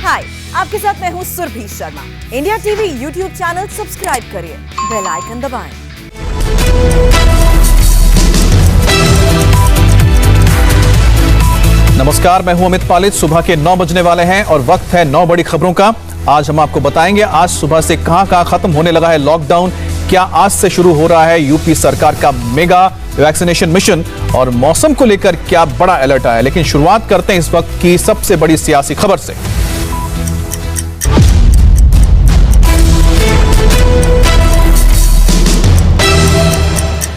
हाय, आपके साथ मैं हूँ Surabhi Sharma. India TV YouTube channel subscribe करिए, बेल आइकन दबाएं। नमस्कार, मैं हूं अमित पालित। सुबह के 9 बजने वाले हैं और वक्त है 9 बड़ी खबरों का। आज हम आपको बताएंगे आज सुबह से कहां खत्म होने लगा है लॉकडाउन, क्या आज से शुरू हो रहा है यूपी सरकार का मेगा वैक्सीनेशन मिशन और मौसम को लेकर क्या बड़ा अलर्ट आया। लेकिन शुरुआत करते हैं इस वक्त की सबसे बड़ी सियासी खबर से।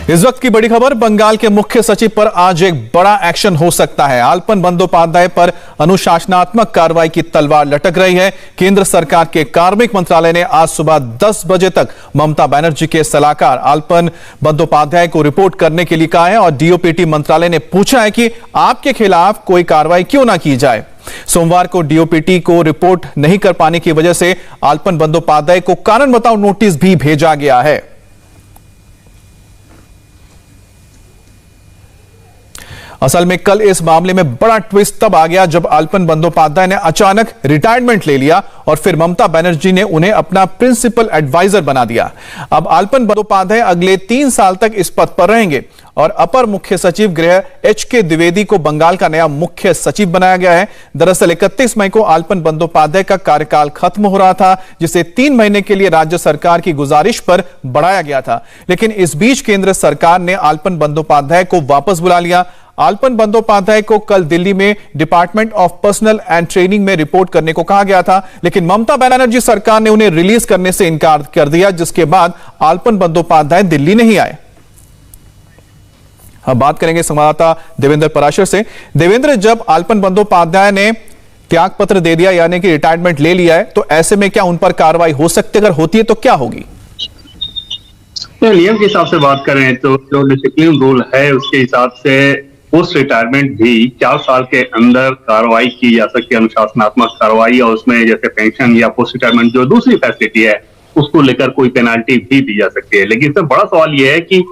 इस वक्त की बड़ी खबर, बंगाल के मुख्य सचिव पर आज एक बड़ा एक्शन हो सकता है। आलपन बंदोपाध्याय पर अनुशासनात्मक कार्रवाई की तलवार लटक रही है। केंद्र सरकार के कार्मिक मंत्रालय ने आज सुबह 10 बजे तक ममता बनर्जी के सलाहकार आलपन बंदोपाध्याय को रिपोर्ट करने के लिए कहा है और डीओपीटी मंत्रालय ने पूछा है कि आपके खिलाफ कोई कार्रवाई क्यों ना की जाए। सोमवार को डीओपीटी को रिपोर्ट नहीं कर पाने की वजह से आलपन बंदोपाध्याय को कारण बताओ नोटिस भी भेजा गया है। असल में कल इस मामले में बड़ा ट्विस्ट तब आ गया जब आलपन बंदोपाध्याय ने अचानक रिटायरमेंट ले लिया और फिर ममता बनर्जी ने उन्हें अपना प्रिंसिपल एडवाइजर बना दिया। अब आलपन बंदोपाध्याय अगले 3 साल तक इस पद पर रहेंगे और अपर मुख्य सचिव गृह एचके द्विवेदी को बंगाल का नया मुख्य सचिव बनाया गया है। दरअसल 31 मई को आलपन बंदोपाध्याय का कार्यकाल खत्म हो रहा था, जिसे 3 महीने के लिए राज्य सरकार की गुजारिश पर बढ़ाया गया था। लेकिन इस बीच केंद्र सरकार ने आलपन बंदोपाध्याय को वापस बुला लिया। आलपन बंदोपाध्याय को कल दिल्ली में department of personal and training में रिपोर्ट करने को कहा गया था, लेकिन ममता बनर्जी सरकार ने उन्हें रिलीज करने से इनकार कर दिया, जिसके बाद आलपन बंदोपाध्याय दिल्ली नहीं आए। अब बात करेंगे संवाददाता देवेंद्र पराशर से। देवेंद्र, जब आलपन बंदोपाध्याय ने त्याग पत्र दे दिया यानी कि रिटायरमेंट ले लिया है, तो ऐसे में क्या उन पर कार्रवाई हो सकती है? अगर होती है तो क्या होगी? नियम के हिसाब से बात करें तो जो डिसिप्लिन रूल है उसके हिसाब से पोस्ट रिटायरमेंट भी 4 साल के अंदर कार्रवाई की जा सकती है, अनुशासनात्मक कार्रवाई, और उसमें जैसे पेंशन या पोस्ट रिटायरमेंट जो दूसरी फैसिलिटी है उसको लेकर कोई पेनाल्टी भी दी जा सकती है। लेकिन इसमें बड़ा सवाल यह है कि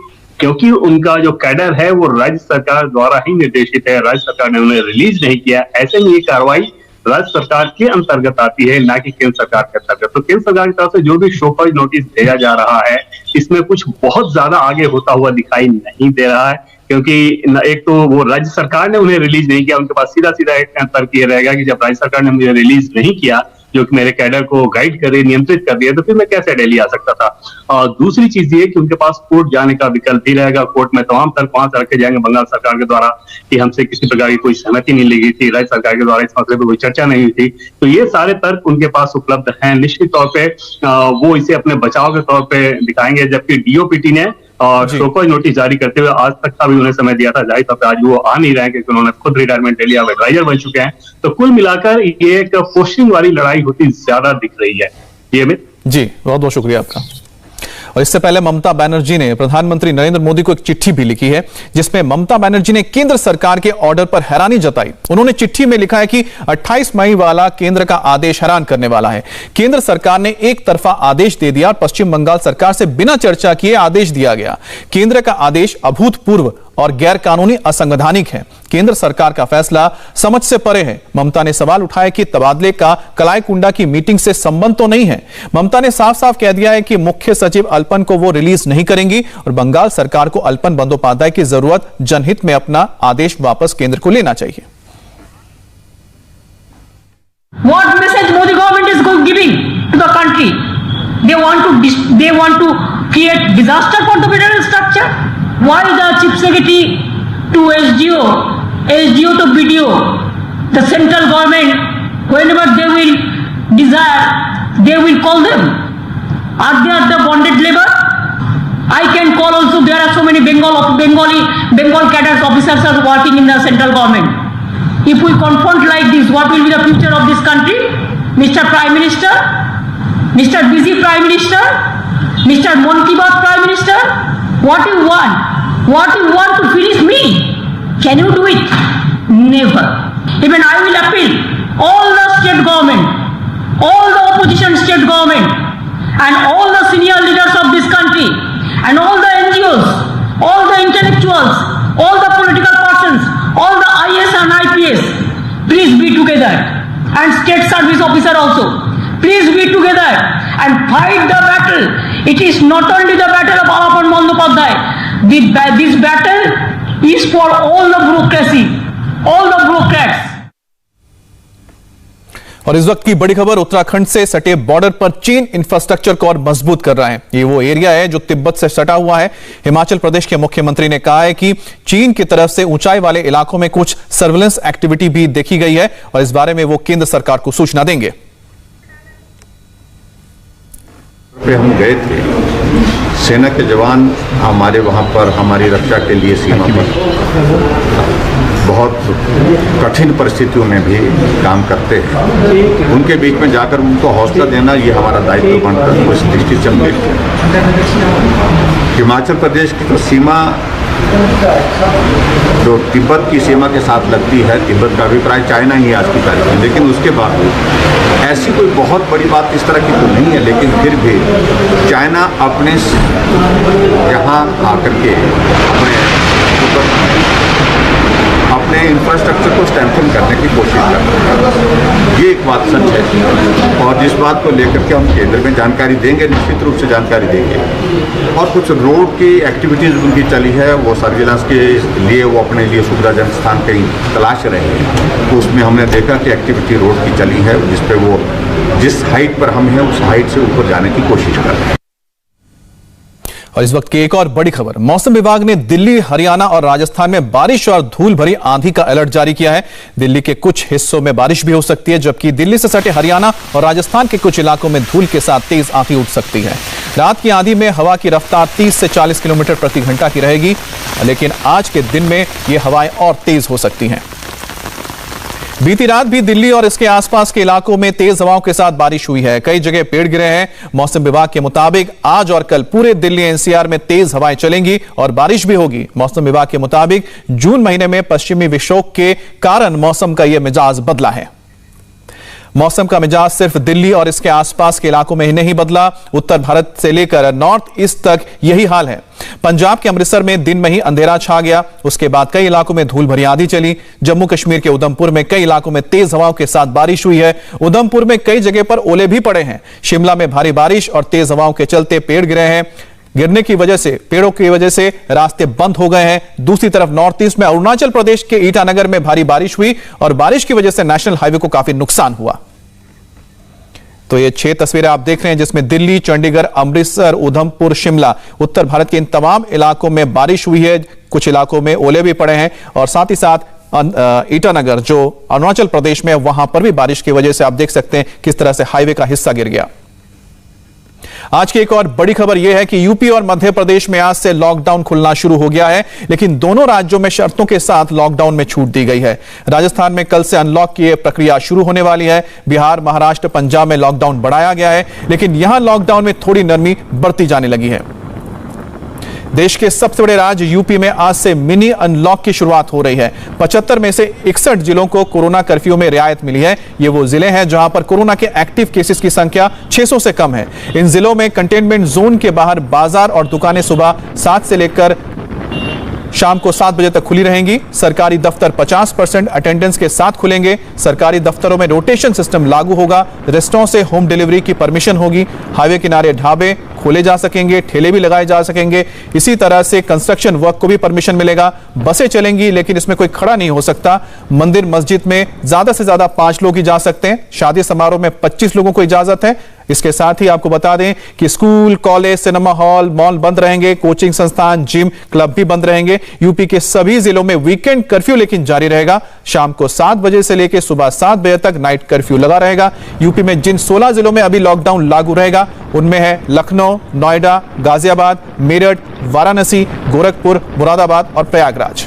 क्योंकि उनका जो कैडर है वो राज्य सरकार द्वारा ही निर्देशित है, राज्य सरकार ने उन्हें रिलीज नहीं किया, ऐसे में ये कार्रवाई राज्य सरकार के अंतर्गत आती है, ना कि केंद्र सरकार के अंतर्गत। तो केंद्र सरकार की तरफ से जो भी शोकॉज नोटिस भेजा जा रहा है इसमें कुछ बहुत ज्यादा आगे होता हुआ दिखाई नहीं दे रहा है, क्योंकि एक तो वो राज्य सरकार ने उन्हें रिलीज नहीं किया, उनके पास सीधा एक तर्क ये रहेगा कि जब राज्य सरकार ने मुझे रिलीज नहीं किया, जो कि मेरे कैडर को गाइड करे, नियंत्रित कर दिया, तो फिर मैं कैसे दिल्ली आ सकता था। और दूसरी चीज ये कि उनके पास कोर्ट जाने का विकल्प भी रहेगा। कोर्ट में तमाम तर्क वहां से रखे जाएंगे बंगाल सरकार के द्वारा कि हमसे किसी प्रकार की कोई सहमति नहीं ली गई थी, राज्य सरकार के द्वारा इस मसले पर कोई चर्चा नहीं हुई थी। तो ये सारे तर्क उनके पास उपलब्ध हैं। निश्चित तौर पर वो इसे अपने बचाव के तौर पर दिखाएंगे, जबकि डीओपीटी ने और शोकॉज नोटिस जारी करते हुए आज तक का भी उन्हें समय दिया था। जाहिर तौर पर आज वो आ नहीं रहे हैं क्योंकि उन्होंने खुद रिटायरमेंट ले लिया, एडवाइजर बन चुके हैं। तो कुल मिलाकर ये एक पोस्टिंग वाली लड़ाई होती ज्यादा दिख रही है। जी अमित जी, बहुत बहुत शुक्रिया आपका। और इससे पहले ममता बनर्जी ने प्रधानमंत्री नरेंद्र मोदी को एक चिट्ठी भी लिखी है, जिसमें ममता बनर्जी ने केंद्र सरकार के ऑर्डर पर हैरानी जताई। उन्होंने चिट्ठी में लिखा है कि 28 मई वाला केंद्र का आदेश हैरान करने वाला है। केंद्र सरकार ने एक तरफा आदेश दे दिया और पश्चिम बंगाल सरकार से बिना चर्चा किए आदेश दिया गया। केंद्र का आदेश अभूतपूर्व और गैर कानूनी असंवैधानिक है। केंद्र सरकार का फैसला समझ से परे है। ममता ने सवाल उठाया कि तबादले का कलाईकुंडा की मीटिंग से संबंध तो नहीं है। ममता ने साफ साफ कह दिया है कि मुख्य सचिव अल्पन को वो रिलीज नहीं करेंगी और बंगाल सरकार को अल्पन बंदोपाध्याय की जरूरत जनहित में अपना आदेश वापस केंद्र को लेना चाहिए। What message Modi government is giving to the country? They want to create disaster for the federal structure. Why the chief secretary to SDO to BDO, the central government, whenever they will desire, they will call them. Are they at the bonded labor? I can call also. There are so many Bengal cadres officers are working in the central government. If we confront like this, what will be the future of this country? Mr. Prime Minister, Mr. Busy Prime Minister, Mr. Mon Ki Baat Prime Minister, what you want? What you want to finish me? Can you do it? Never. Even I will appeal all the state government, all the opposition state government, and all the senior leaders of this country, and all the NGOs, all the intellectuals, all the political persons, all the IAS and IPS, please be together and state service officer also. Please be together and fight the battle. It is not only the battle of Alapan Bandyopadhyay. This battle is for all the bureaucracy, all the bureaucrats. और इस वक्त की बड़ी खबर उत्तराखंड से सटे border पर चीन इंफ्रास्ट्रक्चर को और मजबूत कर रहा है। ये वो एरिया है जो तिब्बत से सटा हुआ है। हिमाचल प्रदेश के मुख्यमंत्री ने कहा है कि चीन की तरफ से ऊंचाई वाले इलाकों में कुछ सर्विलेंस एक्टिविटी भी देखी गई है और इस बारे में वो केंद्र सरकार को सूचना देंगे। हम गए थे, सेना के जवान हमारे वहां पर हमारी रक्षा के लिए सीमा पर बहुत कठिन परिस्थितियों में भी काम करते हैं। उनके बीच में जाकर उनको हौसला देना ये हमारा दायित्व बनता है। उस दृष्टि से हम देखते हैं हिमाचल प्रदेश की तो सीमा जो तिब्बत की सीमा के साथ लगती है, तिब्बत का अभिप्राय चाइना ही आज की तारीख में, लेकिन उसके बावजूद ऐसी कोई बहुत बड़ी बात इस तरह की तो नहीं है, लेकिन फिर भी चाइना अपने यहाँ आकर के अपने इंफ्रास्ट्रक्चर को स्ट्रेंथन करने की कोशिश कर रहे हैं। ये एक बात सच है और जिस बात को लेकर के हम केंद्र में जानकारी देंगे, निश्चित रूप से जानकारी देंगे। और कुछ रोड की एक्टिविटीज़ उनकी चली है, वो सर्विलांस के लिए वो अपने लिए सुविधाजनक स्थान कहीं तलाश रहे हैं, तो उसमें हमने देखा कि एक्टिविटी रोड की चली है जिस पे वो जिस हाइट पर हम हैं उस हाइट से ऊपर जाने की कोशिश कर रहे हैं। और इस वक्त की एक और बड़ी खबर, मौसम विभाग ने दिल्ली, हरियाणा और राजस्थान में बारिश और धूल भरी आंधी का अलर्ट जारी किया है। दिल्ली के कुछ हिस्सों में बारिश भी हो सकती है, जबकि दिल्ली से सटे हरियाणा और राजस्थान के कुछ इलाकों में धूल के साथ तेज आंधी उठ सकती है। रात की आंधी में हवा की रफ्तार 30 से 40 किलोमीटर प्रति घंटा की रहेगी, लेकिन आज के दिन में ये हवाएं और तेज हो सकती हैं। बीती रात भी दिल्ली और इसके आसपास के इलाकों में तेज हवाओं के साथ बारिश हुई है। कई जगह पेड़ गिरे हैं। मौसम विभाग के मुताबिक आज और कल पूरे दिल्ली एनसीआर में तेज हवाएं चलेंगी और बारिश भी होगी। मौसम विभाग के मुताबिक जून महीने में पश्चिमी विक्षोभ के कारण मौसम का यह मिजाज बदला है। मौसम का मिजाज सिर्फ दिल्ली और इसके आसपास के इलाकों में ही नहीं बदला, उत्तर भारत से लेकर नॉर्थ ईस्ट तक यही हाल है। पंजाब के अमृतसर में दिन में ही अंधेरा छा गया, उसके बाद कई इलाकों में धूल भरी आंधी चली। जम्मू कश्मीर के उधमपुर में कई इलाकों में तेज हवाओं के साथ बारिश हुई है। उधमपुर में कई जगह पर ओले भी पड़े हैं। शिमला में भारी बारिश और तेज हवाओं के चलते पेड़ गिरे हैं। गिरने की वजह से, पेड़ों की वजह से रास्ते बंद हो गए हैं। दूसरी तरफ नॉर्थ ईस्ट में अरुणाचल प्रदेश के ईटानगर में भारी बारिश हुई और बारिश की वजह से नेशनल हाईवे को काफी नुकसान हुआ। तो ये 6 तस्वीरें आप देख रहे हैं जिसमें दिल्ली, चंडीगढ़, अमृतसर, उधमपुर, शिमला, उत्तर भारत के इन तमाम इलाकों में बारिश हुई है। कुछ इलाकों में ओले भी पड़े हैं और साथ ही साथ ईटानगर जो अरुणाचल प्रदेश में, वहां पर भी बारिश की वजह से आप देख सकते हैं किस तरह से हाईवे का हिस्सा गिर गया। आज की एक और बड़ी खबर यह है कि यूपी और मध्य प्रदेश में आज से लॉकडाउन खुलना शुरू हो गया है, लेकिन दोनों राज्यों में शर्तों के साथ लॉकडाउन में छूट दी गई है। राजस्थान में कल से अनलॉक की प्रक्रिया शुरू होने वाली है। बिहार, महाराष्ट्र, पंजाब में लॉकडाउन बढ़ाया गया है, लेकिन यहां लॉकडाउन में थोड़ी नरमी बरती जाने लगी है। देश के सबसे बड़े राज्य यूपी में आज से मिनी अनलॉक की शुरुआत हो रही है। 75 में से 61 जिलों को कोरोना कर्फ्यू में रियायत मिली है। ये वो जिले हैं जहां पर कोरोना के एक्टिव केसेस की संख्या 600 से कम है। इन जिलों में कंटेनमेंट जोन के बाहर बाजार और दुकानें सुबह 7 से लेकर शाम को 7 बजे तक खुली रहेंगी। सरकारी दफ्तर 50% अटेंडेंस के साथ खुलेंगे। सरकारी दफ्तरों में रोटेशन सिस्टम लागू होगा। रेस्टोरेंट से होम डिलीवरी की परमिशन होगी। हाईवे किनारे ढाबे खोले जा सकेंगे, ठेले भी लगाए जा सकेंगे। इसी तरह से कंस्ट्रक्शन वर्क को भी परमिशन मिलेगा। बसें चलेंगी, लेकिन इसमें कोई खड़ा नहीं हो सकता। मंदिर, मस्जिद में ज्यादा से ज्यादा 5 लोग ही जा सकते हैं। शादी समारोह में 25 लोगों को इजाजत है। इसके साथ ही आपको बता दें कि school, college, cinema hall, mall बंद रहेंगे। कोचिंग संस्थान, जिम, क्लब भी बंद रहेंगे। यूपी के सभी जिलों में वीकेंड कर्फ्यू लेकिन जारी रहेगा। शाम को 7 बजे से लेकर सुबह 7 बजे तक नाइट कर्फ्यू लगा रहेगा। यूपी में जिन 16 जिलों में अभी लॉकडाउन लागू रहेगा उनमें है लखनऊ, नोएडा, गाजियाबाद, मेरठ, वाराणसी, गोरखपुर, मुरादाबाद और प्रयागराज।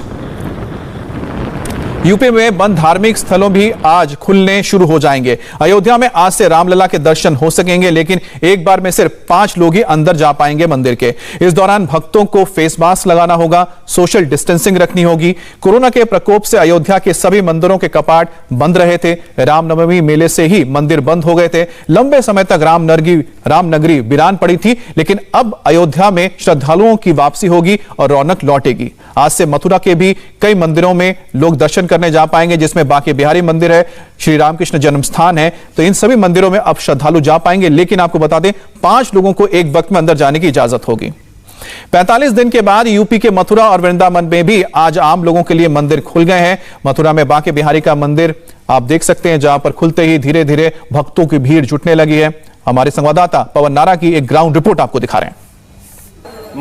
यूपी में बंद धार्मिक स्थलों भी आज खुलने शुरू हो जाएंगे। अयोध्या में आज से रामलला के दर्शन हो सकेंगे, लेकिन एक बार में सिर्फ 5 लोग ही अंदर जा पाएंगे मंदिर के। इस दौरान भक्तों को फेस मास्क लगाना होगा, सोशल डिस्टेंसिंग रखनी होगी। कोरोना के प्रकोप से अयोध्या के सभी मंदिरों के कपाट बंद रहे थे। रामनवमी मेले से ही मंदिर बंद हो गए थे। लंबे समय तक रामनगरी वीरान पड़ी थी, लेकिन अब अयोध्या में श्रद्धालुओं की वापसी होगी और रौनक लौटेगी। आज से मथुरा के भी कई मंदिरों में लोग दर्शन करने जा पाएंगे, जिसमें बांके बिहारी मंदिर है, श्री रामकृष्ण जन्म स्थान है। तो इन सभी मंदिरों में अब श्रद्धालु जा पाएंगे, लेकिन आपको बता दें 5 लोगों को एक वक्त में अंदर जाने की इजाजत होगी। 45 दिन के बाद यूपी के मथुरा और वृंदावन में भी आज आम लोगों के लिए मंदिर खुल गए हैं। मथुरा में बांके बिहारी का मंदिर आप देख सकते हैं, जहां पर खुलते ही धीरे धीरे भक्तों की भीड़ जुटने लगी है। हमारे संवाददाता पवन नारा की एक ग्राउंड रिपोर्ट आपको दिखा रहे हैं।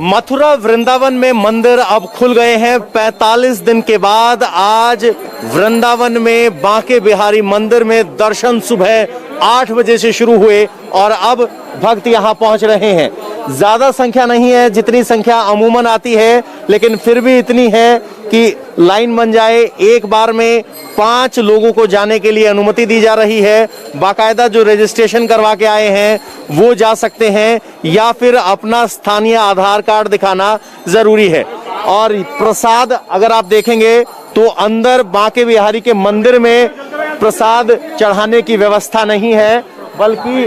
मथुरा वृंदावन में मंदिर अब खुल गए हैं। 45 दिन के बाद आज वृंदावन में बांके बिहारी मंदिर में दर्शन सुबह 8 बजे से शुरू हुए और अब भक्त यहां पहुंच रहे हैं। ज्यादा संख्या नहीं है जितनी संख्या अमूमन आती है, लेकिन फिर भी इतनी है कि लाइन बन जाए। एक बार में 5 लोगों को जाने के लिए अनुमति दी जा रही है। बाकायदा जो रजिस्ट्रेशन करवा के आए हैं वो जा सकते हैं, या फिर अपना स्थानीय आधार कार्ड दिखाना जरूरी है। और प्रसाद अगर आप देखेंगे तो अंदर बांके बिहारी के मंदिर में प्रसाद चढ़ाने की व्यवस्था नहीं है, बल्कि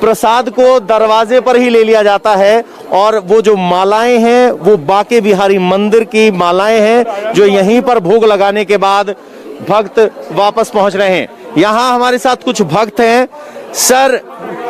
प्रसाद को दरवाजे पर ही ले लिया जाता है। और वो जो मालाएं हैं वो बांके बिहारी मंदिर की मालाएं हैं, जो यहीं पर भोग लगाने के बाद भक्त वापस पहुंच रहे हैं। यहाँ हमारे साथ कुछ भक्त हैं। सर,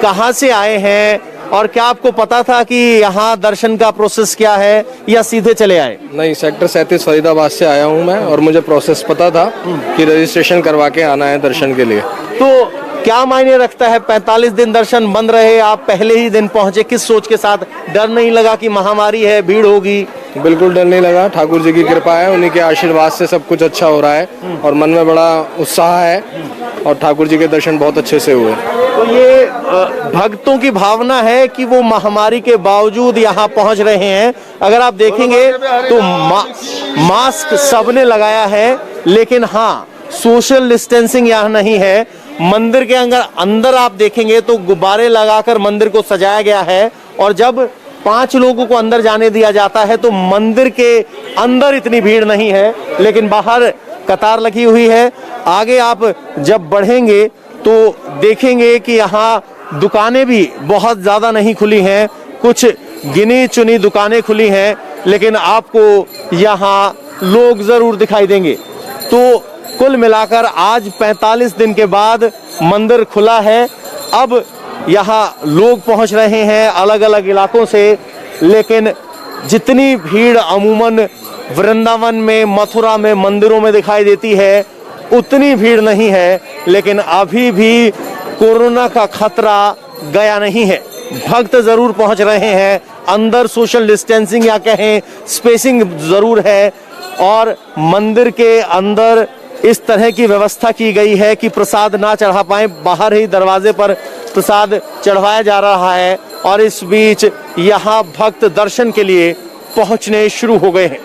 कहाँ से आए हैं और क्या आपको पता था कि यहाँ दर्शन का प्रोसेस क्या है, या सीधे चले आए? नहीं, सेक्टर 37 फरीदाबाद से आया हूँ मैं, और मुझे प्रोसेस पता था कि रजिस्ट्रेशन करवा के आना है दर्शन के लिए। तो क्या मायने रखता है 45 दिन दर्शन बंद रहे, आप पहले ही दिन पहुंचे, किस सोच के साथ? डर नहीं लगा कि महामारी है, भीड़ होगी? बिल्कुल डर नहीं लगा, ठाकुर जी की कृपा है, उन्हीं के आशीर्वाद से सब कुछ अच्छा हो रहा है और मन में बड़ा उत्साह है और ठाकुर जी के दर्शन बहुत अच्छे से हुए। तो ये भक्तों की भावना है कि वो महामारी के बावजूद यहाँ पहुंच रहे हैं। अगर आप देखेंगे तो मास्क सबने लगाया है, लेकिन हाँ, सोशल डिस्टेंसिंग यहाँ नहीं है। मंदिर के अंदर आप देखेंगे तो गुब्बारे लगाकर मंदिर को सजाया गया है, और जब 5 लोगों को अंदर जाने दिया जाता है तो मंदिर के अंदर इतनी भीड़ नहीं है, लेकिन बाहर कतार लगी हुई है। आगे आप जब बढ़ेंगे तो देखेंगे कि यहाँ दुकानें भी बहुत ज्यादा नहीं खुली हैं, कुछ गिनी चुनी दुकानें खुली हैं, लेकिन आपको यहाँ लोग जरूर दिखाई देंगे। तो कुल मिलाकर आज 45 दिन के बाद मंदिर खुला है। अब यहाँ लोग पहुंच रहे हैं अलग अलग इलाकों से, लेकिन जितनी भीड़ अमूमन वृंदावन में, मथुरा में, मंदिरों में दिखाई देती है उतनी भीड़ नहीं है। लेकिन अभी भी कोरोना का खतरा गया नहीं है। भक्त जरूर पहुंच रहे हैं, अंदर सोशल डिस्टेंसिंग या कहें स्पेसिंग जरूर है, और मंदिर के अंदर इस तरह की व्यवस्था की गई है कि प्रसाद ना चढ़ा पाए, बाहर ही दरवाजे पर प्रसाद चढ़वाया जा रहा है। और इस बीच यहाँ भक्त दर्शन के लिए पहुंचने शुरू हो गए हैं।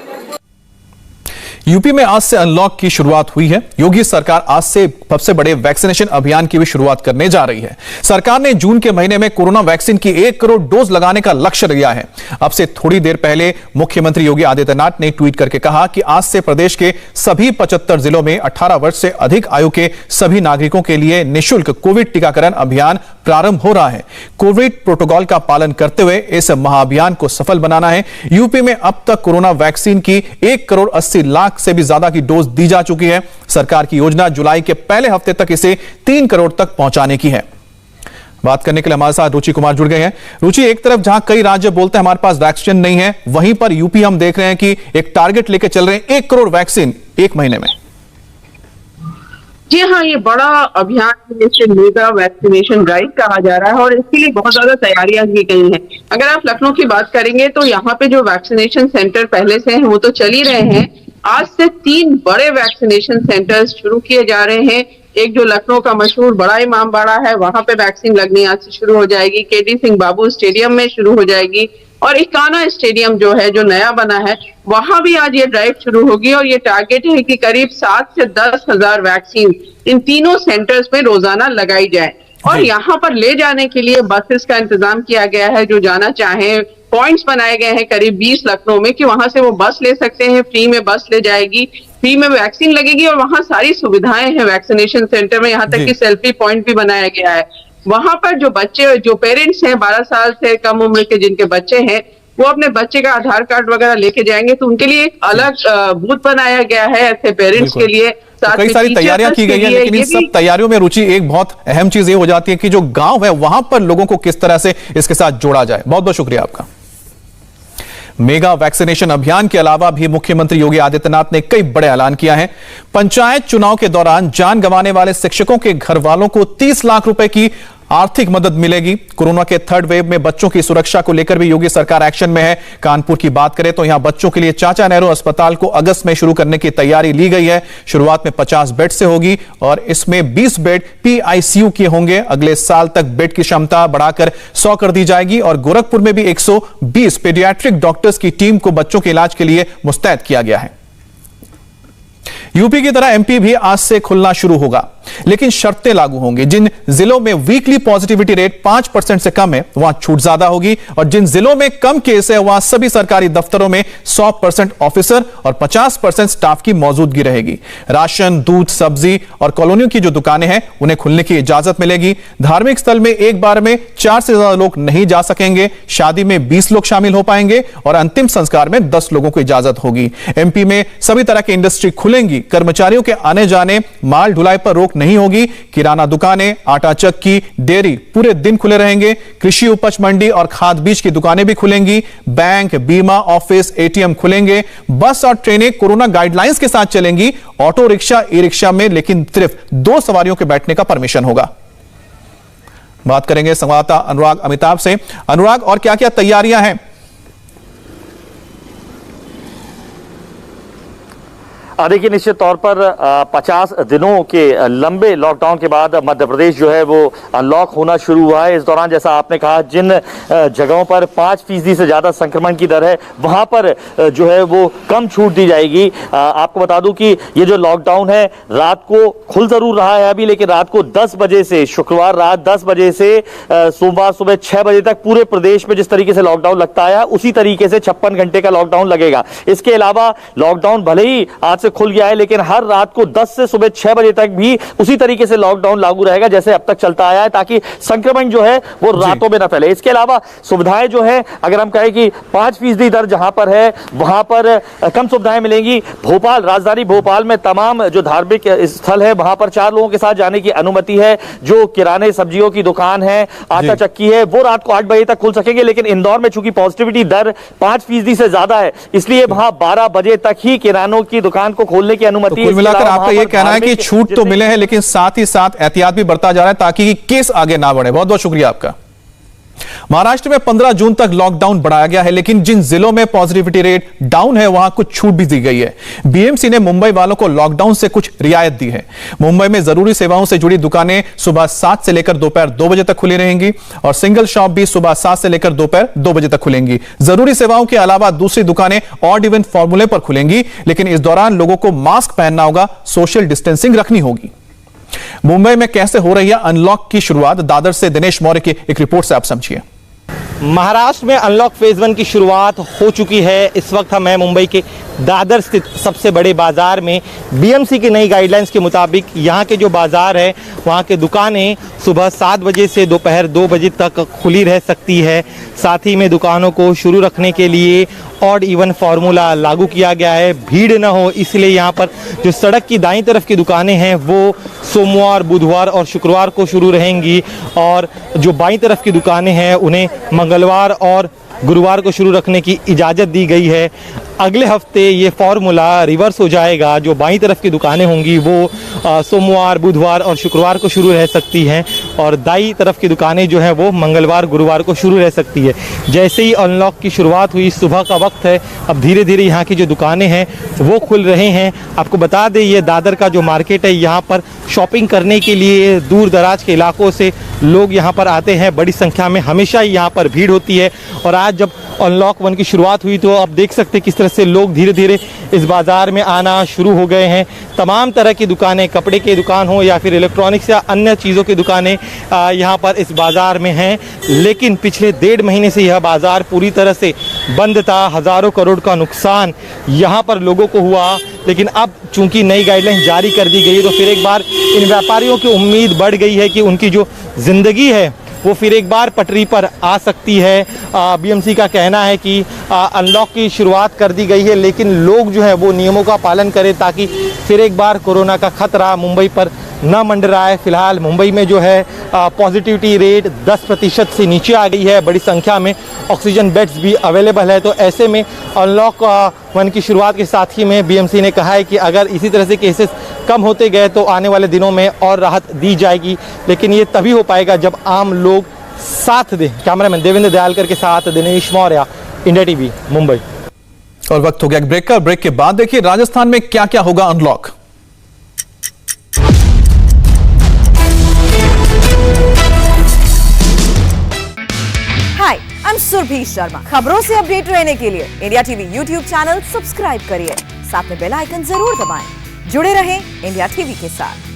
यूपी में आज से अनलॉक की शुरुआत हुई है। योगी सरकार आज से सबसे बड़े वैक्सीनेशन अभियान की भी शुरुआत करने जा रही है। सरकार ने जून के महीने में कोरोना वैक्सीन की 1 करोड़ डोज लगाने का लक्ष्य लिया है। अब से थोड़ी देर पहले मुख्यमंत्री योगी आदित्यनाथ ने ट्वीट करके कहा कि आज से प्रदेश के सभी 75 जिलों में 18 वर्ष से अधिक आयु के सभी नागरिकों के लिए निःशुल्क कोविड टीकाकरण अभियान प्रारंभ हो रहा है। कोविड प्रोटोकॉल का पालन करते हुए इस महाअभियान को सफल बनाना है। यूपी में अब तक कोरोना वैक्सीन की 1 करोड़ 80 लाख से भी ज्यादा की डोज दी जा चुकी है। सरकार की योजना जुलाई के पहले हफ्ते तक इसे 3 करोड़ तक पहुंचाने की है। बात करने के लिए हमारे साथ रुचि कुमार जुड़ गए हैं। रुचि, एक तरफ जहां कई राज्य बोलते हैं हमारे पास वैक्सीन नहीं है, वहीं पर यूपी हम देख रहे हैं कि एक टारगेट लेके चल रहे हैं 1 करोड़ वैक्सीन 1 महीने में। जी हाँ, ये बड़ा अभियान मेगा वैक्सीनेशन ड्राइव कहा जा रहा है और इसके लिए बहुत ज्यादा तैयारियां की गई हैं। अगर आप लखनऊ की बात करेंगे तो यहाँ पे जो वैक्सीनेशन सेंटर पहले से हैं वो तो चल ही रहे हैं। आज से 3 बड़े वैक्सीनेशन सेंटर्स शुरू किए जा रहे हैं। एक जो लखनऊ का मशहूर बड़ा इमामबाड़ा है, वहां पे वैक्सीन लगनी आज से शुरू हो जाएगी। केडी सिंह बाबू स्टेडियम में शुरू हो जाएगी, और इकाना स्टेडियम जो है, जो नया बना है, वहां भी आज ये ड्राइव शुरू होगी। और ये टारगेट है कि करीब 7 से 10 हजार वैक्सीन इन तीनों सेंटर्स में रोजाना लगाई जाए। और यहाँ पर ले जाने के लिए बसेस का इंतजाम किया गया है। जो जाना चाहे, पॉइंट्स बनाए गए हैं करीब 20 लखनऊ में, कि वहां से वो बस ले सकते हैं। फ्री में बस ले जाएगी, फ्री में वैक्सीन लगेगी, और वहां सारी सुविधाएं हैं वैक्सीनेशन सेंटर में। यहाँ तक कि सेल्फी पॉइंट भी बनाया गया है। वहां पर जो बच्चे, जो पेरेंट्स हैं 12 साल से कम उम्र के जिनके बच्चे हैं, वो अपने बच्चे का आधार कार्ड वगैरह लेके जाएंगे, तो उनके लिए एक अलग बूथ बनाया गया है ऐसे पेरेंट्स के लिए। तो कई सारी तैयारियां की गई है, लेकिन इन सब तैयारियों में रुचि एक बहुत अहम चीज ये हो जाती है कि जो गांव है वहां पर लोगों को किस तरह से इसके साथ जोड़ा जाए। बहुत बहुत शुक्रिया आपका। मेगा वैक्सीनेशन अभियान के अलावा भी मुख्यमंत्री योगी आदित्यनाथ ने कई बड़े ऐलान किया है। पंचायत चुनाव के दौरान जान गंवाने वाले शिक्षकों के घर वालों को 30 लाख रुपए की आर्थिक मदद मिलेगी। कोरोना के थर्ड वेव में बच्चों की सुरक्षा को लेकर भी योगी सरकार एक्शन में है। कानपुर की बात करें तो यहां बच्चों के लिए चाचा नेहरू अस्पताल को अगस्त में शुरू करने की तैयारी ली गई है। शुरुआत में 50 बेड से होगी और इसमें 20 बेड PICU के होंगे। अगले साल तक बेड की क्षमता बढ़ाकर 100 कर दी जाएगी और गोरखपुर में भी 120 पीडियाट्रिक डॉक्टर्स की टीम को बच्चों के इलाज के लिए मुस्तैद किया गया है। यूपी की तरह MP भी आज से खुलना शुरू होगा, लेकिन शर्तें लागू होंगी। जिन जिलों में वीकली पॉजिटिविटी रेट 5% से कम है वहां छूट ज्यादा होगी और जिन जिलों में कम केस है वहां सभी सरकारी दफ्तरों में 100% ऑफिसर और 50% स्टाफ की मौजूदगी रहेगी। राशन, दूध, सब्जी और कॉलोनियों की जो दुकानें हैं उन्हें खुलने की इजाजत मिलेगी। धार्मिक स्थल में एक बार में 4 से ज्यादा लोग नहीं जा सकेंगे। शादी में 20 लोग शामिल हो पाएंगे और अंतिम संस्कार में 10 लोगों को इजाजत होगी। MP में सभी तरह की इंडस्ट्री खुलेंगी। कर्मचारियों के आने जाने, माल ढुलाई पर रोक नहीं होगी। किराना दुकानें, आटा चक्की, डेयरी पूरे दिन खुले रहेंगे। कृषि उपज मंडी और खाद बीज की दुकानें भी खुलेंगी। बैंक, बीमा, ऑफिस, ATM खुलेंगे। बस और ट्रेनें कोरोना गाइडलाइंस के साथ चलेंगी। ऑटो रिक्शा, ई-रिक्शा में लेकिन सिर्फ 2 सवारियों के बैठने का परमिशन होगा। बात करेंगे संवाददाता अनुराग अमिताभ से। अनुराग, और क्या क्या तैयारियां हैं? देखिए, निश्चित तौर पर 50 दिनों के लंबे लॉकडाउन के बाद मध्य प्रदेश जो है वो अनलॉक होना शुरू हुआ है। इस दौरान जैसा आपने कहा, जिन जगहों पर 5% से ज़्यादा संक्रमण की दर है वहाँ पर जो है वो कम छूट दी जाएगी। आपको बता दूं कि ये जो लॉकडाउन है रात को खुल ज़रूर रहा है अभी, लेकिन रात को 10 बजे से, शुक्रवार रात 10 बजे से सोमवार सुबह 6 बजे तक पूरे प्रदेश में जिस तरीके से लॉकडाउन लगता है उसी तरीके से 56 घंटे का लॉकडाउन लगेगा। इसके अलावा लॉकडाउन भले ही आज खुल गया है, लेकिन हर रात को 10 से सुबह 6 बजे तक भी उसी तरीके से लॉकडाउन लागू रहेगा जैसे अब तक चलता आया है, ताकि संक्रमण जो है वो रातों में न फैले। इसके अलावा सुविधाएं जो है, अगर हम कहें कि 5% दर जहां पर है वहां पर कम सुविधाएं मिलेंगी। भोपाल, राजधानी भोपाल में तमाम जो धार्मिक स्थल है वहां पर 4 लोगों के साथ जाने की अनुमति है। जो किराने सब्जियों की दुकान है, आटा चक्की है, वो रात को 8 बजे तक खुल सकेंगे। लेकिन इंदौर में चूंकि पॉजिटिविटी दर 5% से ज्यादा है, इसलिए वहां 12 बजे तक ही किरानों की दुकान को खोलने की अनुमति। तो कुल मिलाकर आपका यह कहना है कि छूट तो मिले हैं, लेकिन साथ ही साथ एहतियात भी बरता जा रहा है ताकि केस आगे ना बढ़े। बहुत बहुत शुक्रिया आपका। महाराष्ट्र में 15 जून तक लॉकडाउन बढ़ाया गया है, लेकिन जिन जिलों में पॉजिटिविटी रेट डाउन है वहां कुछ छूट भी दी गई है। BMC ने मुंबई वालों को लॉकडाउन से कुछ रियायत दी है। मुंबई में जरूरी सेवाओं से जुड़ी दुकानें सुबह 7 से लेकर दोपहर 2 बजे तक खुली रहेंगी और सिंगल शॉप भी सुबह 7 से लेकर दोपहर 2 बजे तक खुलेंगी। जरूरी सेवाओं के अलावा दूसरी दुकानें ऑड इवन फॉर्मूले पर खुलेंगी, लेकिन इस दौरान लोगों को मास्क पहनना होगा, सोशल डिस्टेंसिंग रखनी होगी। मुंबई में कैसे हो रही है अनलॉक की शुरुआत, दादर से दिनेश मौर्य की एक रिपोर्ट से आप समझिए। महाराष्ट्र में अनलॉक फेज 1 की शुरुआत हो चुकी है। इस वक्त हम हैं मुंबई के दादर स्थित सबसे बड़े बाजार में। BMC की नई गाइडलाइंस के मुताबिक यहाँ के जो बाजार है वहाँ के दुकानें सुबह 7 बजे से दोपहर 2 बजे तक खुली रह सकती है। साथ ही में दुकानों को शुरू रखने के लिए ऑड इवन फार्मूला लागू किया गया है। भीड़ न हो इसलिए यहाँ पर जो सड़क की दाईं तरफ की दुकानें हैं वो सोमवार, बुधवार और शुक्रवार को शुरू रहेंगी और जो बाईं तरफ की दुकानें हैं उन्हें मंगलवार और गुरुवार को शुरू रखने की इजाज़त दी गई है। अगले हफ्ते ये फार्मूला रिवर्स हो जाएगा। जो बाईं तरफ की दुकानें होंगी वो सोमवार, बुधवार और शुक्रवार को शुरू रह सकती हैं और दाईं तरफ की दुकानें जो हैं वो मंगलवार, गुरुवार को शुरू रह सकती है। जैसे ही अनलॉक की शुरुआत हुई, सुबह का वक्त है, अब धीरे धीरे यहाँ की जो दुकानें हैं वो खुल रहे हैं। आपको बता दें, ये दादर का जो मार्केट है, यहाँ पर शॉपिंग करने के लिए दूर दराज के इलाकों से लोग यहाँ पर आते हैं बड़ी संख्या में। हमेशा ही यहाँ पर भीड़ होती है और आज जब अनलॉक 1 की शुरुआत हुई तो आप देख सकते हैं किस तरह से लोग धीरे धीरे इस बाज़ार में आना शुरू हो गए हैं। तमाम तरह की दुकानें, कपड़े की दुकान हो या फिर इलेक्ट्रॉनिक्स या अन्य चीज़ों की दुकानें यहाँ पर इस बाज़ार में हैं। लेकिन पिछले 1.5 महीने से यह बाज़ार पूरी तरह से बंद था। हज़ारों करोड़ का नुकसान यहाँ पर लोगों को हुआ। लेकिन अब चूंकि नई गाइडलाइन जारी कर दी गई है तो फिर एक बार इन व्यापारियों की उम्मीद बढ़ गई है कि उनकी जो ज़िंदगी है वो फिर एक बार पटरी पर आ सकती है। बीएमसी का कहना है कि अनलॉक की शुरुआत कर दी गई है, लेकिन लोग जो है वो नियमों का पालन करें ताकि फिर एक बार कोरोना का खतरा मुंबई पर न मंडराए। फिलहाल मुंबई में जो है पॉजिटिविटी रेट 10% से नीचे आ गई है। बड़ी संख्या में ऑक्सीजन बेड्स भी अवेलेबल है। तो ऐसे में अनलॉक 1 की शुरुआत के साथ ही में बीएमसी ने कहा है कि अगर इसी तरह से केसेस कम होते गए तो आने वाले दिनों में और राहत दी जाएगी, लेकिन ये तभी हो पाएगा जब आम लोग साथ दें। कैमरामैन देवेंद्र दयालकर के साथ दिनेश मौर्य, इंडिया टीवी, मुंबई। और वक्त हो गया ब्रेक का। ब्रेक के बाद देखिए राजस्थान में क्या क्या होगा unlock. Hi, I am Surabhi Sharma. खबरों से अपडेट रहने के लिए India TV YouTube channel subscribe करिए, साथ में बेल आइकन जरूर दबाएं। जुड़े रहें इंडिया टीवी के साथ।